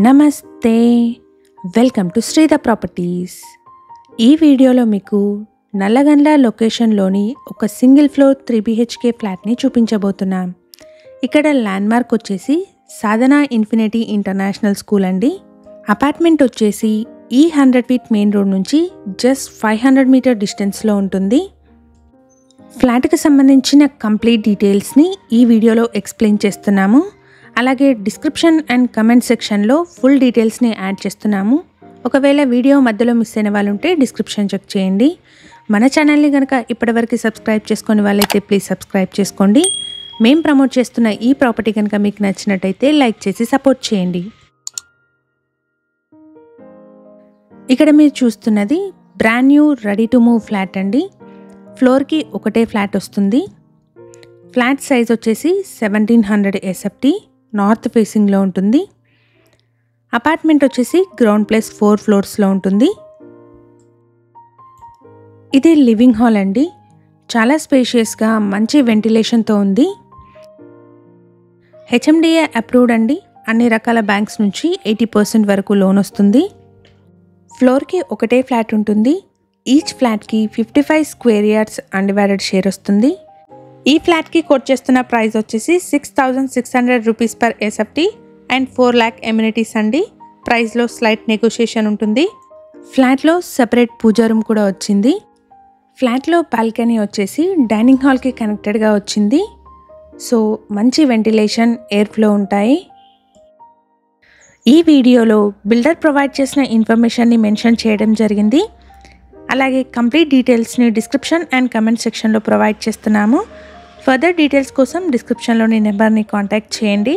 నమస్తే, welcome to శ్రీధ properties. ఈ వీడియోలో మీకు నల్లగండ్ల లొకేషన్లోని ఒక సింగిల్ ఫ్లోర్ 3 BHK ఫ్లాట్ని చూపించబోతున్నాం. ఇక్కడ ల్యాండ్మార్క్ వచ్చేసి సాధన ఇన్ఫినిటీ ఇంటర్నేషనల్ స్కూల్ అండి. అపార్ట్మెంట్ వచ్చేసి ఈ 100 ఫీట్ మెయిన్ రోడ్ నుంచి జస్ట్ 500 మీటర్ డిస్టెన్స్లో ఉంటుంది. ఫ్లాట్కి సంబంధించిన కంప్లీట్ డీటెయిల్స్ని ఈ వీడియోలో ఎక్స్ప్లెయిన్ చేస్తున్నాము. అలాగే డిస్క్రిప్షన్ అండ్ కమెంట్ సెక్షన్లో ఫుల్ డీటెయిల్స్ని యాడ్ చేస్తున్నాము. ఒకవేళ వీడియో మధ్యలో మిస్ అయిన వాళ్ళు ఉంటే డిస్క్రిప్షన్ చెక్ చేయండి. మన ఛానల్ని కనుక ఇప్పటివరకు సబ్స్క్రైబ్ చేసుకునే వాళ్ళైతే ప్లీజ్ సబ్స్క్రైబ్ చేసుకోండి. మేము ప్రమోట్ చేస్తున్న ఈ ప్రాపర్టీ కనుక మీకు నచ్చినట్టయితే లైక్ చేసి సపోర్ట్ చేయండి. ఇక్కడ మీరు చూస్తున్నది brand new ready to move flat అండి. ఫ్లోర్కి ఒకటే ఫ్లాట్ వస్తుంది. ఫ్లాట్ సైజ్ వచ్చేసి 1700 SFT, నార్త్ ఫేసింగ్లో ఉంటుంది. అపార్ట్మెంట్ వచ్చేసి గ్రౌండ్ ప్లస్ 4 ఫ్లోర్స్లో ఉంటుంది. ఇది లివింగ్ హాల్ అండి. చాలా స్పేషియస్గా మంచి వెంటిలేషన్తో ఉంది. HMDA అప్రూవ్డ్ అండి. అన్ని రకాల బ్యాంక్స్ నుంచి 80% వరకు లోన్ వస్తుంది. ఫ్లోర్కి ఒకటే ఫ్లాట్ ఉంటుంది. ఈచ్ ఫ్లాట్కి 55 స్క్వేర్ యార్డ్స్ అన్డివైడెడ్ షేర్ వస్తుంది. ఈ ఫ్లాట్కి కోట్ చేస్తున్న ప్రైస్ వచ్చేసి 6600 rupees per SFT and 4 lakh amenities అండి. ప్రైస్లో స్లైట్ నెగోషియేషన్ ఉంటుంది. ఫ్లాట్లో సెపరేట్ పూజా రూమ్ కూడా వచ్చింది. ఫ్లాట్లో బాల్కనీ వచ్చేసి డైనింగ్ హాల్కి కనెక్టెడ్గా వచ్చింది. సో మంచి వెంటిలేషన్, ఎయిర్ ఫ్లో ఉంటాయి. ఈ వీడియోలో బిల్డర్ ప్రొవైడ్ చేసిన ఇన్ఫర్మేషన్ని మెన్షన్ చేయడం జరిగింది. అలాగే కంప్లీట్ డీటెయిల్స్ని డిస్క్రిప్షన్ అండ్ కమెంట్ సెక్షన్లో ప్రొవైడ్ చేస్తున్నాము. ఫర్దర్ డీటెయిల్స్ కోసం డిస్క్రిప్షన్లోని నెంబర్ని కాంటాక్ట్ చేయండి.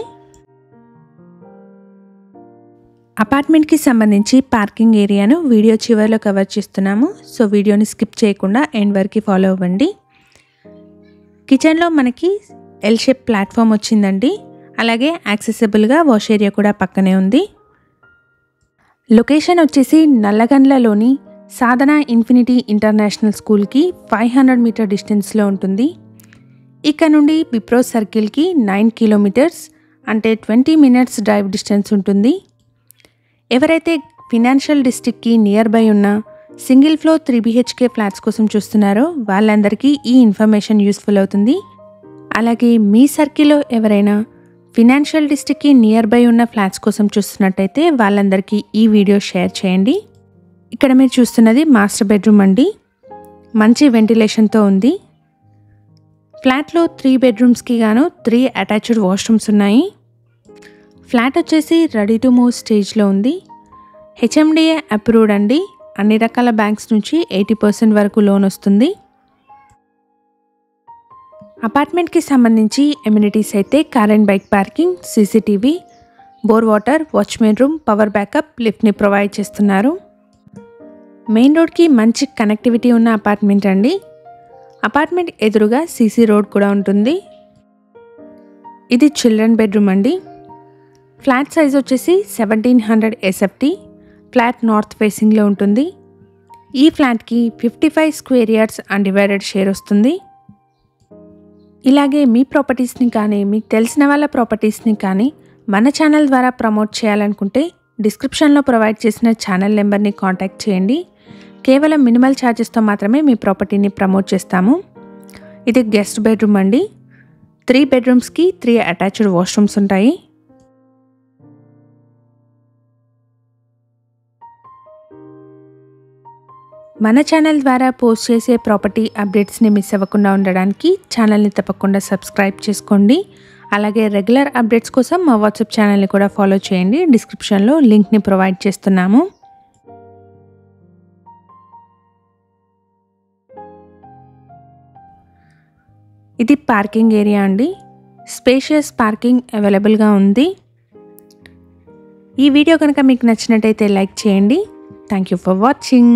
అపార్ట్మెంట్కి సంబంధించి పార్కింగ్ ఏరియాను వీడియో చివరిలో కవర్ చేస్తున్నాము. సో వీడియోని స్కిప్ చేయకుండా ఎండ్ వరకు ఫాలో అవ్వండి. కిచెన్లో మనకి ఎల్ షేప్ ప్లాట్ఫామ్ వచ్చిందండి. అలాగే యాక్సెసిబుల్గా వాష్ ఏరియా కూడా పక్కనే ఉంది. లొకేషన్ వచ్చేసి నల్లగండ్లలోని సాధన ఇన్ఫినిటీ ఇంటర్నేషనల్ స్కూల్కి 500 మీటర్ డిస్టెన్స్లో ఉంటుంది. ఇక్కడ నుండి బిప్రో సర్కిల్కి 9 కిలోమీటర్స్ అంటే 20 మినిట్స్ డ్రైవ్ డిస్టెన్స్ ఉంటుంది. ఎవరైతే ఫినాన్షియల్ డిస్ట్రిక్ట్కి నియర్ బై ఉన్న సింగిల్ ఫ్లోర్ 3 BHK ఫ్లాట్స్ కోసం చూస్తున్నారో వాళ్ళందరికీ ఈ ఇన్ఫర్మేషన్ యూస్ఫుల్ అవుతుంది. అలాగే మీ సర్కిల్లో ఎవరైనా ఫినాన్షియల్ డిస్ట్రిక్ట్కి నియర్ బై ఉన్న ఫ్లాట్స్ కోసం చూస్తున్నట్టయితే వాళ్ళందరికీ ఈ వీడియో షేర్ చేయండి. ఇక్కడ మీరు చూస్తున్నది మాస్టర్ బెడ్రూమ్ అండి. మంచి వెంటిలేషన్తో ఉంది. ఫ్లాట్లో 3 బెడ్రూమ్స్కి గాను 3 అటాచ్డ్ వాష్రూమ్స్ ఉన్నాయి. ఫ్లాట్ వచ్చేసి రెడీ టు మూవ్ స్టేజ్లో ఉంది. HMDA అప్రూవ్డ్ అండి. అన్ని రకాల బ్యాంక్స్ నుంచి 80% వరకు లోన్ వస్తుంది. అపార్ట్మెంట్కి సంబంధించి ఎమ్యూనిటీస్ అయితే car and bike parking, CCTV, bore water, watchman room, power backup, లిఫ్ట్ని ప్రొవైడ్ చేస్తున్నారు. మెయిన్ రోడ్కి మంచి కనెక్టివిటీ ఉన్న అపార్ట్మెంట్ అండి. అపార్ట్మెంట్ ఎదురుగా CC రోడ్ కూడా ఉంటుంది. ఇది చిల్డ్రన్ బెడ్రూమ్ అండి. ఫ్లాట్ సైజ్ వచ్చేసి 1700 SFT. ఫ్లాట్ నార్త్ ఫేసింగ్లో ఉంటుంది. ఈ ఫ్లాట్కి 55 స్క్వేర్ యార్డ్స్ అన్డివైడెడ్ షేర్ వస్తుంది. ఇలాగే మీ ప్రాపర్టీస్ని కానీ మీకు తెలిసిన వాళ్ళ ప్రాపర్టీస్ని కానీ మన ఛానల్ ద్వారా ప్రమోట్ చేయాలనుకుంటే డిస్క్రిప్షన్లో ప్రొవైడ్ చేసిన ఛానల్ నెంబర్ని కాంటాక్ట్ చేయండి. కేవలం మినిమల్ ఛార్జెస్తో మాత్రమే మీ ప్రాపర్టీని ప్రమోట్ చేస్తాము. ఇది గెస్ట్ బెడ్రూమ్ అండి. 3 బెడ్రూమ్స్కి 3 అటాచ్డ్ వాష్రూమ్స్ ఉంటాయి. మన ఛానల్ ద్వారా పోస్ట్ చేసే ప్రాపర్టీ అప్డేట్స్ని మిస్ అవ్వకుండా ఉండడానికి ఛానల్ని తప్పకుండా సబ్స్క్రైబ్ చేసుకోండి. అలాగే రెగ్యులర్ అప్డేట్స్ కోసం మా వాట్సాప్ ఛానల్ని కూడా ఫాలో చేయండి. డిస్క్రిప్షన్లో లింక్ని ప్రొవైడ్ చేస్తున్నాము. ఇది పార్కింగ్ ఏరియా అండి. స్పేషియస్ పార్కింగ్ అవైలబుల్గా ఉంది. ఈ వీడియో కనుక మీకు నచ్చినట్టయితే లైక్ చేయండి. Thank you for watching.